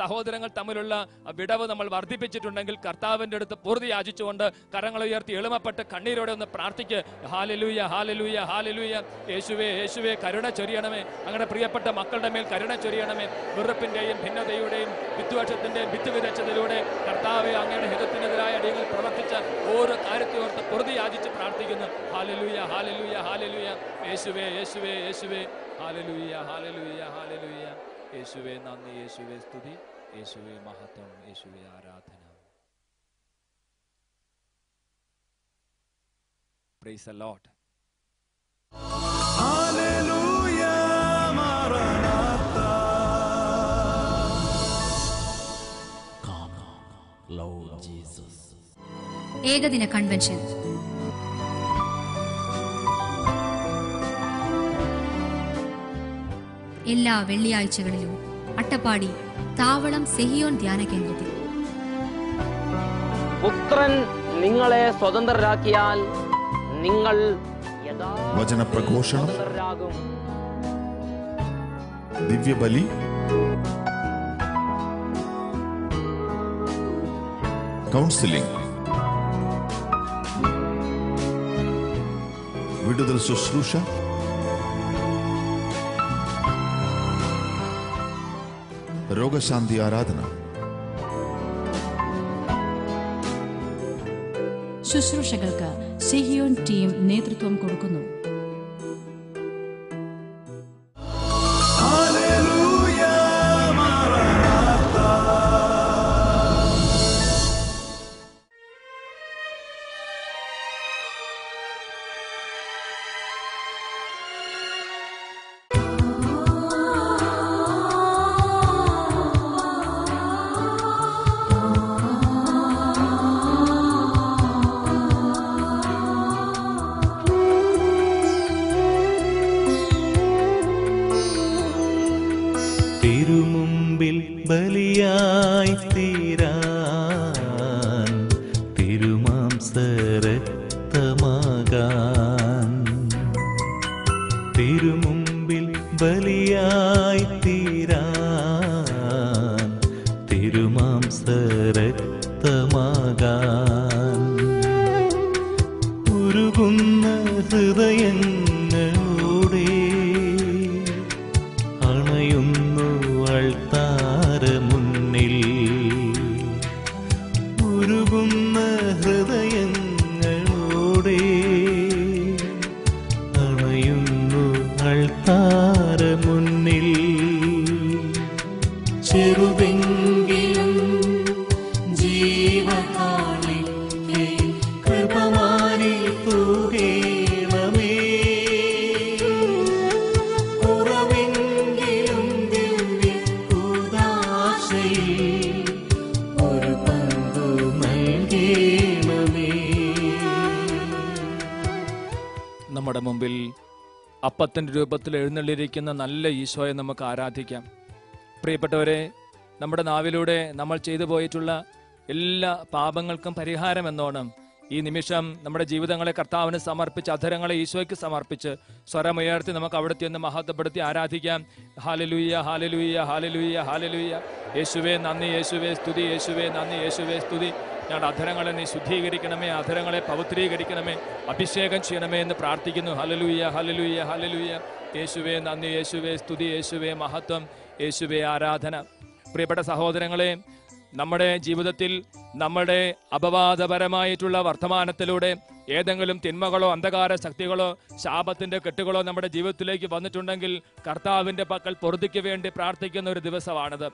സഹോദരങ്ങൾ തമ്മിലുള്ള വിടവ് നമ്മൾ വർദ്ധിപ്പിച്ചിട്ടുണ്ടെങ്കിൽ കർത്താവിന്റെ അടുത്ത് പൂർത്തി യാചിച്ചുകൊണ്ട് കരങ്ങൾ ഉയർത്തി എളുമപ്പെട്ട് കണ്ണീരോടെ ഒന്ന് പ്രാർത്ഥിക്ക്. ഹാലലൂയ, ഹാലലൂയ, ഹാലലൂയ. യേശുവേ, യേശുവേ, കരുണ ചൊരിയണമേ. അങ്ങനെ പ്രിയപ്പെട്ട മക്കളുടെ മേൽ കരുണ ചൊരിയണമേ. വെറുപ്പിന്റെയും ഭിന്നതയുടെയും വിദ്വേഷത്തിന്റെയും വിത്ത് വിതച്ചതിലൂടെ കർത്താവെ അങ്ങയുടെ ഹിതത്തിനെതിരായ അടിയങ്ങൾ പ്രവർത്തിച്ച ഓരോ കാര്യത്തെ ഓർത്ത് പൊറുതി യാചിച്ച് പ്രാർത്ഥിക്കുന്നു. ഹാലലൂയ, ഹാലലൂയ, ഹാലലൂയ. യേശുവേ, യേശുവേ, യേശുവേ. ഹാലലൂയ, ഹാലലൂയ, ഹാലലൂയ. യേശുവേ നന്ദി, യേശുവേ സ്തുതി, യേശുവേ മഹത്വം, യേശുവേ ആരാധന. Praise the Lord. ഹല്ലേലൂയ മറനാത്ത. Come, Lord Jesus. ഏകദിന കൺവെൻഷൻ എല്ലാ വെള്ളിയാഴ്ചകളിലും അട്ടപ്പാടി താവളം സെഹിയോൻ ധ്യാന കേന്ദ്രത്തിൽ. പുത്രൻ നിങ്ങളെ സ്വതന്ത്രരാക്കിയാൽ നിങ്ങൾ വചനപ്രഘോഷണം, സ്വതന്ത്രരാകും. ദിവ്യബലി, കൗൺസിലിംഗ്, വിടുതൽ ശുശ്രൂഷ, രോഗശാന്തി ആരാധന, ശുശ്രൂഷകൾക്ക് സെഹിയോൻ ടീം നേതൃത്വം കൊടുക്കുന്നു. ഹല്ലേലൂയ മറനാത്ത. തിരുമുമ്പിൽ ബലിയായി തീരാൻ, തിരുമാംസരക്തമാകാൻ. തിരുമുമ്പിൽ ബലിയായി തീരാൻ, തിരുമാംസരക്തമാകാൻ. ഉരുകുന്ന ഹൃദയങ്ങളോടെ അണയുന്നു അൾത്താര മുന്നിൽ. ഉരുകുന്ന ഹൃദയങ്ങളോടെ അണയുന്നു അൾത്താര മുന്നിൽ. ചെറുതെങ്കിലും ജീവകാളിക്ക് കൃപമാരി തൂകേണമേ. കുറവെങ്കിലും ദിവ്യ കൂദാശയിൽ ഒരു പങ്കു നൽകേണമേ. നമ്മുടെ മുമ്പിൽ അപ്പത്തിന്റെ രൂപത്തിൽ എഴുന്നള്ളിരിക്കുന്ന നല്ല ഈശോയെ നമുക്ക് ആരാധിക്കാം. പ്രിയപ്പെട്ടവരെ, നമ്മുടെ നാവിലൂടെ നമ്മൾ ചെയ്തു പോയിട്ടുള്ള എല്ലാ പാപങ്ങൾക്കും പരിഹാരം എന്നോണം ഈ നിമിഷം നമ്മുടെ ജീവിതങ്ങളെ കർത്താവിന് സമർപ്പിച്ച്, അധരങ്ങളെ ഈശോയ്ക്ക് സമർപ്പിച്ച് സ്വരമുയർത്തി നമുക്ക് അവിടുത്തെ ഒന്ന് മഹത്വപ്പെടുത്തി ആരാധിക്കാം. ഹാലലൂയ, ഹാലലൂയ, ഹാലലൂയ, ഹാലലൂയ. യേശുവേ നന്ദി, യേശുവേ സ്തുതി, യേശുവേ നന്ദി, യേശുവേ സ്തുതി. ഞങ്ങളുടെ അധരങ്ങളെ നീ ശുദ്ധീകരിക്കണമേ, അധരങ്ങളെ പവിത്രീകരിക്കണമേ, അഭിഷേകം ചെയ്യണമേ എന്ന് പ്രാർത്ഥിക്കുന്നു. ഹല്ലേലൂയ, ഹല്ലേലൂയ, ഹല്ലേലൂയ. യേശുവേ നന്ദി, യേശുവേ സ്തുതി, യേശുവേ മഹത്വം, യേശുവേ ആരാധന. പ്രിയപ്പെട്ട സഹോദരങ്ങളെ, നമ്മുടെ ജീവിതത്തിൽ നമ്മുടെ അപവാദപരമായിട്ടുള്ള വർത്തമാനത്തിലൂടെ ഏതെങ്കിലും തിന്മകളോ അന്ധകാര ശക്തികളോ ശാപത്തിന്റെ കെട്ടുകളോ നമ്മുടെ ജീവിതത്തിലേക്ക് വന്നിട്ടുണ്ടെങ്കിൽ കർത്താവിന്റെ പക്കൽ പൊറുതിക്ക് വേണ്ടി പ്രാർത്ഥിക്കുന്ന ഒരു ദിവസമാണിത്.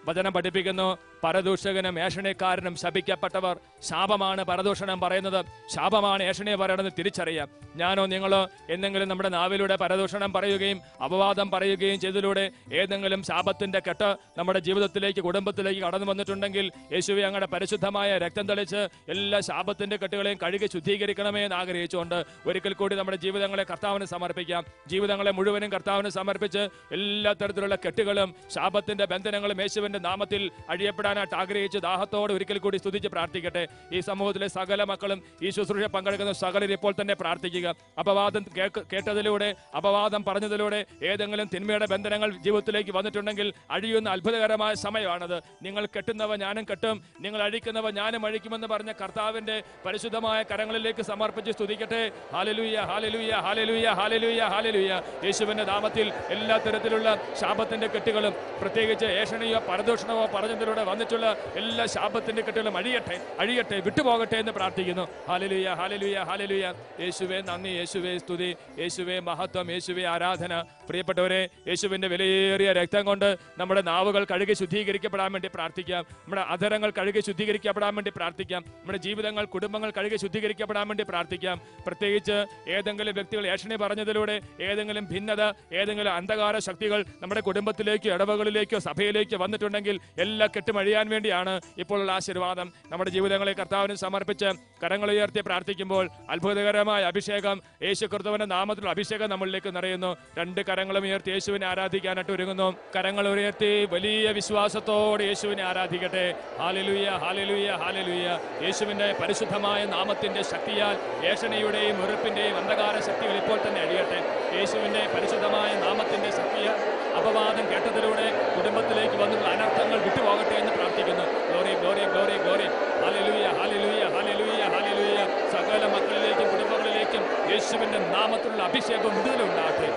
വചനം പഠിപ്പിക്കുന്നു, പരദൂഷകനും ഏഷണിക്കാരനും ശപിക്കപ്പെട്ടവർ. ശാപമാണ് പരദൂഷണം പറയുന്നത്, ശാപമാണ് ഏഷണി പറയുന്നത് തിരിച്ചറിയാം. ഞാനോ നിങ്ങളോ എന്തെങ്കിലും നമ്മുടെ നാവിലൂടെ പരദൂഷണം പറയുകയും അപവാദം പറയുകയും ചെയ്തതിലൂടെ ഏതെങ്കിലും ശാപത്തിന്റെ കെട്ട് നമ്മുടെ ജീവിതത്തിലേക്ക്, കുടുംബത്തിലേക്ക് കടന്നു വന്നിട്ടുണ്ടെങ്കിൽ യേശുവേ അങ്ങയുടെ പരിശുദ്ധമായ രക്തം തെളിച്ച് എല്ലാ ശാപത്തിന്റെ കെട്ടുകളെയും കഴുകി ശുദ്ധീകരിക്കണമേ എന്ന് ആഗ്രഹിച്ചുകൊണ്ട് ഒരിക്കൽ കൂടി നമ്മുടെ ജീവിതങ്ങളെ കർത്താവിന് സമർപ്പിക്കാം. ജീവിതങ്ങളെ മുഴുവനും കർത്താവിന് സമർപ്പിച്ച് എല്ലാ തരത്തിലുള്ള കെട്ടുകളും ശാപത്തിന്റെ ബന്ധനങ്ങളും യേശുവിന്റെ നാമത്തിൽ അഴിയപ്പെടാനായിട്ട് ആഗ്രഹിച്ച് ദാഹത്തോടെ ഒരിക്കൽ കൂടി സ്തുതിച്ച് പ്രാർത്ഥിക്കട്ടെ. ഈ സമൂഹത്തിലെ സകല മക്കളും ഈ ശുശ്രൂഷ പങ്കെടുക്കുന്ന സകലർ ഇപ്പോൾ തന്നെ പ്രാർത്ഥിക്കുക. അപവാദം കേട്ടതിലൂടെ, അപവാദം പറഞ്ഞതിലൂടെ ഏതെങ്കിലും തിന്മയുടെ ബന്ധനങ്ങൾ ജീവിതത്തിലേക്ക് വന്നിട്ടുണ്ടെങ്കിൽ അഴിയുന്ന അത്ഭുതകരമായ സമയമാണത്. നിങ്ങൾ കെട്ടുന്നവ ഞാനും കെട്ടും, നിങ്ങൾ അഴിക്കുന്നവ ഞാനും അഴിക്കുമെന്ന് പറഞ്ഞ കർത്താവിന്റെ പരിശുദ്ധമായ കരങ്ങളിലേക്ക് സമർപ്പിച്ച് സ്തുതിക്കട്ടെ. ഹല്ലേലൂയ, ഹല്ലേലൂയ, ഹല്ലേലൂയ, ഹല്ലേലൂയ, ഹല്ലേലൂയ. യേശുവിന്റെ നാമത്തിൽ എല്ലാ തരത്തിലുള്ള ശാപത്തിന്റെ കെട്ടുകളും, പ്രത്യേകിച്ച് ഏഷണിയോ പരദൂഷണമോ പറഞ്ഞതിലൂടെ വന്നിട്ടുള്ള എല്ലാ ശാപത്തിന്റെ കെട്ടുകളും അഴിയട്ടെ, വിട്ടുപോകട്ടെ എന്ന് പ്രാർത്ഥിക്കുന്നു. ഹല്ലേലൂയ, ഹല്ലേലൂയ, ഹല്ലേലൂയ. യേശുവേ നന്ദി, യേശുവേ സ്തുതി, യേശുവേ മഹത്വം, യേശുവേ ആരാധന. പ്രിയപ്പെട്ടവരെ, യേശുവിന്റെ വിലയേറിയ രക്തം കൊണ്ട് നമ്മുടെ നാവുകൾ കഴുകി ശുദ്ധീകരിക്കപ്പെടാൻ വേണ്ടി പ്രാർത്ഥിക്കാം. നമ്മുടെ അധരങ്ങൾ കഴുകി ശുദ്ധീകരിക്കപ്പെടാൻ വേണ്ടി പ്രാർത്ഥിക്കാം. നമ്മുടെ ജീവിതങ്ങൾ, കുടുംബങ്ങൾ കഴുകി ശുദ്ധീകരിക്കപ്പെടാൻ വേണ്ടി പ്രാർത്ഥിക്കാം. പ്രത്യേകിച്ച് ഏതെങ്കിലും വ്യക്തികൾ ഏഷണി പറഞ്ഞതിലൂടെ ഏതെങ്കിലും ഭിന്നത, ഏതെങ്കിലും അന്ധകാര ശക്തികൾ നമ്മുടെ കുടുംബത്തിലേക്കോ ഇടവകളിലേക്കോ സഭയിലേക്കോ വന്നിട്ടുണ്ടെങ്കിൽ എല്ലാ കെട്ടും അഴിയാൻ വേണ്ടിയാണ് ഇപ്പോഴുള്ള ആശീർവാദം. നമ്മുടെ ജീവിതങ്ങളെ കർത്താവിന് സമർപ്പിച്ച് കരങ്ങൾ ഉയർത്തി പ്രാർത്ഥിക്കുമ്പോൾ അത്ഭുതകരമായ അഭിഷേകം, യേശു ക്രിസ്തുവിന്റെ നാമത്തിലുള്ള അഭിഷേകം നമ്മളിലേക്ക് നിറയുന്നു. രണ്ട് കരങ്ങളും ഉയർത്തി യേശുവിനെ ആരാധിക്കാനായിട്ട് ഒരുങ്ങുന്നു. കരങ്ങൾ ഉയർത്തി വലിയ വിശ്വാസത്തോടെ യേശുവിനെ ആരാധിക്കട്ടെ. ഹല്ലേലൂയ, ഹല്ലേലൂയ, ഹല്ലേലൂയ. യേശുവിന്റെ പരിശുദ്ധമായ നാമത്തിന്റെ ശക്തിയാൽ ഏഷണിയുടെയും വെറുപ്പിന്റെയും അന്ധകാര ശക്തികൾ ഇപ്പോൾ തന്നെ അഴിയട്ടെ. യേശുവിന്റെ പരിശുദ്ധമായ നാമത്തിന്റെ ശക്തിയാൽ അപവാദം കേട്ടതിലൂടെ കുടുംബത്തിലേക്ക് വന്നിട്ടുള്ള അനർത്ഥങ്ങൾ വിട്ടുപോകട്ടെ എന്ന് പ്രാർത്ഥിക്കുന്നു. Glory, glory, glory, glory. Hallelujah, ഹല്ലേലൂയ, ഹല്ലേലൂയ, ഹല്ലേലൂയ. സകല മക്കളിലേക്കും കുടുംബങ്ങളിലേക്കും യേശുവിന്റെ നാമത്തിലുള്ള അഭിഷേകം വിടുതലുണ്ടാകട്ടെ.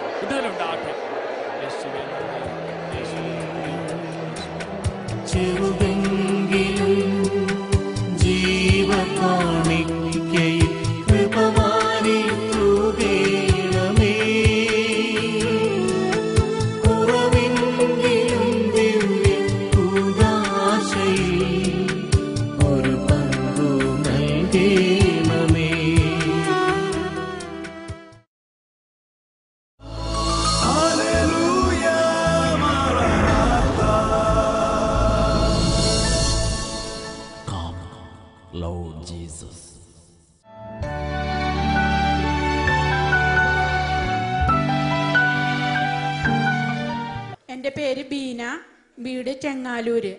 യേശുവേ, ചെറുതെങ്കിലും ജീവകാണിക്കയിൽ കൃപമാരി തൂകേണമേ. കുറവെങ്കിലും ദിവ്യ കൂദാശയിൽ ഒരു പങ്കു നൽകേണമേ. Hallelujah, Maranatha. Come, Lord Jesus. എൻ്റെ പേര് ബീന, വീട് ചെങ്ങാലൂര്.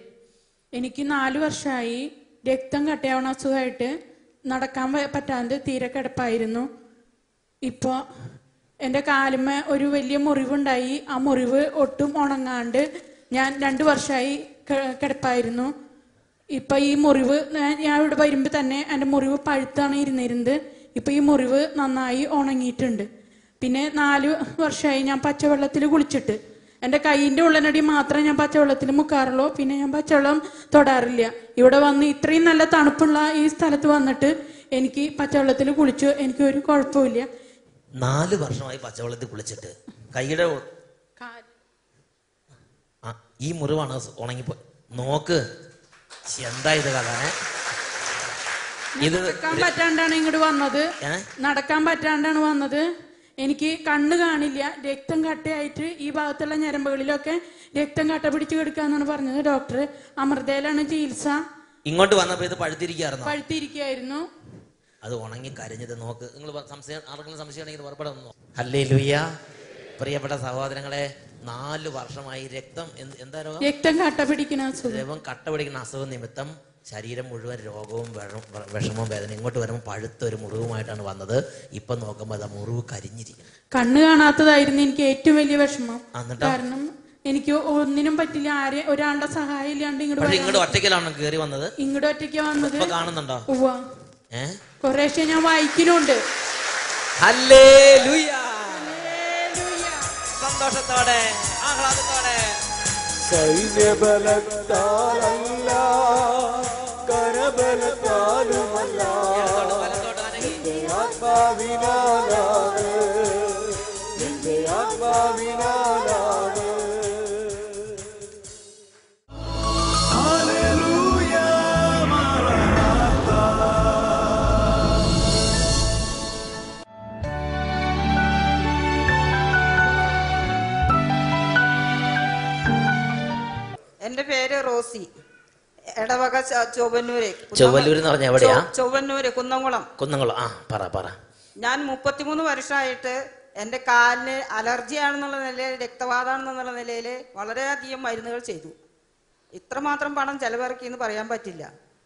എനിക്ക് 4 വർഷമായി രക്തം കട്ടയാവണ അസുഖമായിട്ട് നടക്കാൻ പറ്റാണ്ട് തീരെ കിടപ്പായിരുന്നു. ഇപ്പോൾ എൻ്റെ കാലുമ്മ ഒരു വലിയ മുറിവുണ്ടായി. ആ മുറിവ് ഒട്ടും ഉണങ്ങാണ്ട് ഞാൻ 2 വർഷമായി കിടപ്പായിരുന്നു. ഇപ്പം ഈ മുറിവ് ഞാൻ ഇവിടെ വരുമ്പോൾ തന്നെ എൻ്റെ മുറിവ് പഴുത്താണ് ഇരുന്നിരുന്നത്. ഇപ്പം ഈ മുറിവ് നന്നായി ഉണങ്ങിയിട്ടുണ്ട്. പിന്നെ 4 വർഷമായി ഞാൻ പച്ചവെള്ളത്തിൽ കുളിച്ചിട്ട്. എൻ്റെ കൈയിൻ്റെ ഉള്ളനടി മാത്രമേ ഞാൻ പച്ചവെള്ളത്തിൽ മുക്കാറുള്ളൂ. പിന്നെ ഞാൻ പച്ചവെള്ളം തൊടാറില്ല. ഇവിടെ വന്ന് ഇത്രയും നല്ല തണുപ്പുള്ള ഈ സ്ഥലത്ത് വന്നിട്ട് എനിക്ക് പച്ചവെള്ളത്തിൽ കുളിച്ചു. എനിക്ക് ഒരു കുഴപ്പമില്ല. 4 വർഷമായി പച്ചവെള്ളത്തിൽ കുളിച്ചിട്ട് കൈയുടെ ഈ മുറിവാണ് ഉണങ്ങിപ്പോ. നോക്ക് എന്താ ഇത് കഥ. ഇത് നടക്കാൻ പറ്റാണ്ടാണ് ഇങ്ങോട്ട് വന്നത്. നടക്കാൻ പറ്റാണ്ടാണ് വന്നത്. എനിക്ക് കണ്ണ് കാണില്ല. രക്തം കട്ടയായിട്ട് ഈ ഭാഗത്തുള്ള ഞരമ്പുകളിലൊക്കെ രക്തം കട്ട പിടിച്ച് കിടക്കാന്നാണ് പറഞ്ഞത് ഡോക്ടർ. അമൃതയിലാണ് ചികിത്സ. ഇങ്ങോട്ട് വന്നപ്പോ ഇത് പഴുത്തിരിക്കുകയായിരുന്നു. അത് ഉണങ്ങി കരിഞ്ഞത് നോക്ക്. നിങ്ങൾ ആർക്കെങ്കിലും സംശയമാണെങ്കിൽ പുറപ്പെടാൻ. ഹല്ലേലൂയ. പ്രിയപ്പെട്ട സഹോദരങ്ങളെ, 4 വർഷമായി രക്തം രക്തം കട്ട പിടിക്കുന്ന അസുഖം നിമിത്തം ശരീരം മുഴുവൻ രോഗവും വിഷമവും വേദന. ഇങ്ങോട്ട് വരുമ്പോൾ പഴുത്ത ഒരു മുറിവുമായിട്ടാണ് വന്നത്. ഇപ്പൊ നോക്കുമ്പോൾ അത് മുറിവ് കരിഞ്ഞിരിക്കും. കണ്ണ് കാണാത്തതായിരുന്നു എനിക്ക് ഏറ്റവും വലിയ വിഷമം. കാരണം എനിക്ക് ഒന്നിനും പറ്റില്ല. ഒരാളുടെ സഹായം ഇല്ലാണ്ട് ഇങ്ങോട്ട് ഒറ്റയ്ക്കലാണ് കയറി വന്നത്. ഇങ്ങോട്ട് ഒറ്റയ്ക്ക് വന്നത്. കാണുന്നുണ്ടോ? കുറേശ്ശെ ഞാൻ വായിക്കുന്നുണ്ട്. ഹല്ലേലൂയ. സന്തോഷത്തോടെ, ആഹ്ലാദത്തോടെ. സൈന്യബലത്താലല്ല, കരബലത്താലുമല്ല, എന്റെ ആത്മാവിനാലാണ്, എന്റെ ആത്മാവിനാലാണ്. Hallelujah. റോസി, എടവക ചൊവ്വന്നൂര്. ചൊവ്വന്നൂര് എന്ന് പറഞ്ഞാൽ എവിടെയാ? ചൊവ്വന്നൂര്, കുന്നംകുളം. കുന്നംകുളം. പറ. ഞാൻ 33 വർഷമായിട്ട് എൻ്റെ കാലിന് അലർജിയാണെന്നുള്ള നിലയിൽ, രക്തവാതമാണെന്നുള്ള നിലയിൽ വളരെയധികം മരുന്നുകൾ ചെയ്തു. ഇത്രമാത്രം പണം ചെലവിറക്കി എന്ന് പറയാൻ പറ്റില്ല.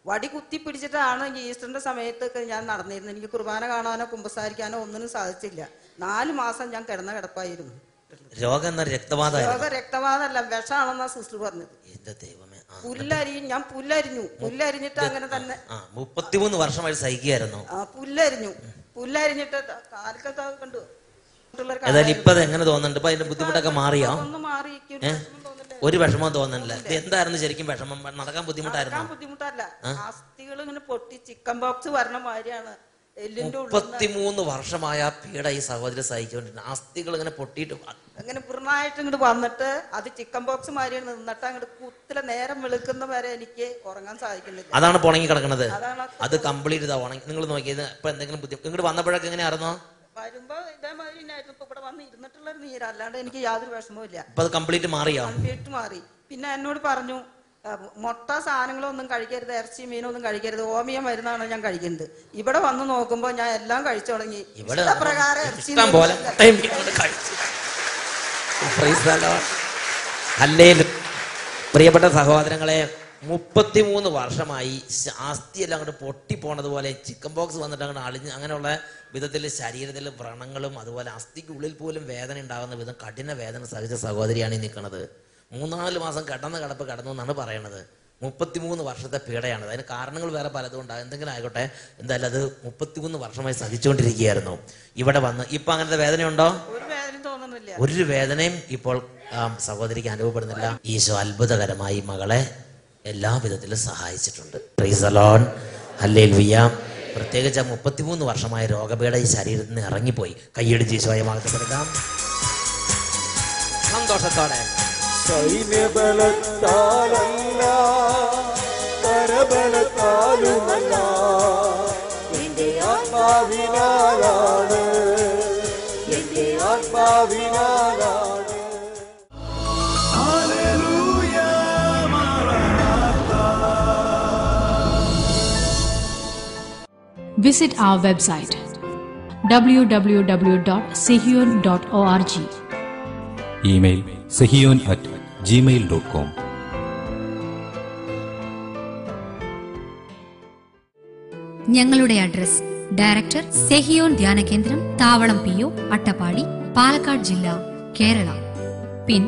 വടി കുത്തി പിടിച്ചിട്ടാണ് ഈസ്റ്ററിന്റെ സമയത്തൊക്കെ ഞാൻ നടന്നിരുന്നത്. എനിക്ക് കുർബാന കാണാനോ കുമ്പസാരിക്കാനോ ഒന്നിനും സാധിച്ചില്ല. 4 മാസം ഞാൻ കിടപ്പായിരുന്നു. രോഗം രക്തവാതമല്ല, വിഷമാണെന്നാ സിസ്റ്റർ പറഞ്ഞത്. ഞാൻ പുല്ലരിഞ്ഞിട്ട് അങ്ങനെ തന്നെ 33 വർഷമായി സഹിക്കുകയായിരുന്നു. പുല്ലരിഞ്ഞിട്ട് കാലൊക്കെ കണ്ടു. ഇപ്പൊ എങ്ങനെ തോന്നുന്നുണ്ട്? ഇപ്പൊ അതിന്റെ ബുദ്ധിമുട്ടൊക്കെ മാറിയോ? ഒരു വിഷമം തോന്നുന്നില്ല. ഇത് എന്തായിരുന്നു ശരിക്കും വിഷമം? നടക്കാൻ ബുദ്ധിമുട്ടല്ല, അസ്ഥികൾ ഇങ്ങനെ പൊട്ടി ചിക്കൻ ബോക്സ് വരണ മാതിരിയാണ്. 33 വർഷമായ പീഡ ഈ സഹോദരി സഹിച്ചുകൊണ്ടിരുന്ന അസ്ഥികൾ ഇങ്ങനെ പൊട്ടിയിട്ട് അങ്ങനെ പൂർണ്ണമായിട്ട് ഇങ്ങോട്ട് വന്നിട്ട് അത് ചിക്കൻ ബോക്സ് മാതിരി നിന്നിട്ട് അങ്ങോട്ട് കുത്തിലെ നേരം വെളുക്കുന്ന വരെ എനിക്ക് ഉറങ്ങാൻ സാധിക്കുന്നില്ല. അതാണ് ഉണങ്ങി കിടക്കുന്നത്. അത് കംപ്ലീറ്റ് ഇതാ ഉണങ്ങി. നിങ്ങൾ നോക്കിയത് ഇപ്പൊ എന്തെങ്കിലും ബുദ്ധിമുട്ട് ഇങ്ങോട്ട് വന്നപ്പോഴൊക്കെ എങ്ങനെയായിരുന്നോ? വരുമ്പോ ഇതേമാതിരി ഇപ്പൊ ഇവിടെ വന്ന് ഇരുന്നിട്ടുള്ള നീര്, അല്ലാണ്ട് എനിക്ക് യാതൊരു വിഷമവും ഇല്ല. അത് കംപ്ലീറ്റ് മാറിയോ? കംപ്ലീറ്റ് മാറി. പിന്നെ എന്നോട് പറഞ്ഞു മുട്ട സാധനങ്ങളൊന്നും കഴിക്കരുത്, ഇറച്ചി മീനൊന്നും കഴിക്കരുത്, ഹോമിയോ മരുന്നാണ് ഞാൻ കഴിക്കുന്നത്. ഇവിടെ വന്ന് നോക്കുമ്പോ ഞാൻ എല്ലാം കഴിച്ചു തുടങ്ങി. പ്രകാരം പ്രിയപ്പെട്ട സഹോദരങ്ങളെ, 33 വർഷമായി അസ്ഥിയെല്ലാം അങ്ങോട്ട് പൊട്ടിപ്പോണത് പോലെ ചിക്കൻ ബോക്സ് വന്നിട്ട് അങ്ങോട്ട് അളിഞ്ഞ് അങ്ങനെയുള്ള വിധത്തിൽ ശരീരത്തിൽ വ്രണങ്ങളും അതുപോലെ അസ്ഥിക്കുള്ളിൽ പോലും വേദന ഉണ്ടാകുന്ന വിധം കഠിന വേദന സഹിച്ച സഹോദരിയാണ് ഈ നിൽക്കുന്നത്. 3-4 മാസം കിടപ്പ് കടന്നു എന്നാണ് പറയണത്. 33 വർഷത്തെ പീഡയാണ്. അതിന് കാരണങ്ങൾ വേറെ പലതും ഉണ്ടാകും. എന്തെങ്കിലും ആയിക്കോട്ടെ, എന്തായാലും അത് 33 വർഷമായി സഹിച്ചുകൊണ്ടിരിക്കുകയായിരുന്നു. ഇവിടെ വന്ന് ഇപ്പൊ അങ്ങനത്തെ വേദനയുണ്ടോ? ഒരു വേദനയും ഇപ്പോൾ സഹോദരിക്ക് അനുഭവപ്പെടുന്നില്ല. ഈശോ അത്ഭുതകരമായി മകളെ എല്ലാ വിധത്തിലും സഹായിച്ചിട്ടുണ്ട്. Price the Lord, hallelujah. പ്രത്യേകിച്ച് 33 വർഷമായ രോഗപീഡ ഈ ശരീരത്തിൽ നിന്ന് ഇറങ്ങിപ്പോയി. കൈയ്യടിച്ച് ഈശോയെ മഹത്വപ്പെടുത്താം സന്തോഷത്തോടെ. സൈന്യബലത്താലല്ല, കരബലത്താലുമല്ല, എന്റെ ആത്മാവിനാലാണ്, എന്റെ ആത്മാവിനാലാണ്. Hallelujah, മറനാഥാ. Visit our website www.sehion.org. Email sehion@gmail.com. ഞങ്ങളുടെ അഡ്രസ്: ഡയറക്ടർ, സെഹിയോൻ ധ്യാന കേന്ദ്രം, താവളം PO, അട്ടപ്പാടി, പാലക്കാട് ജില്ല, കേരള. പിൻ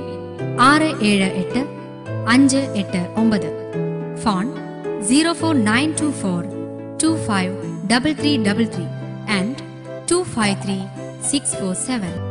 678589. Phone 04924253333 and 253647.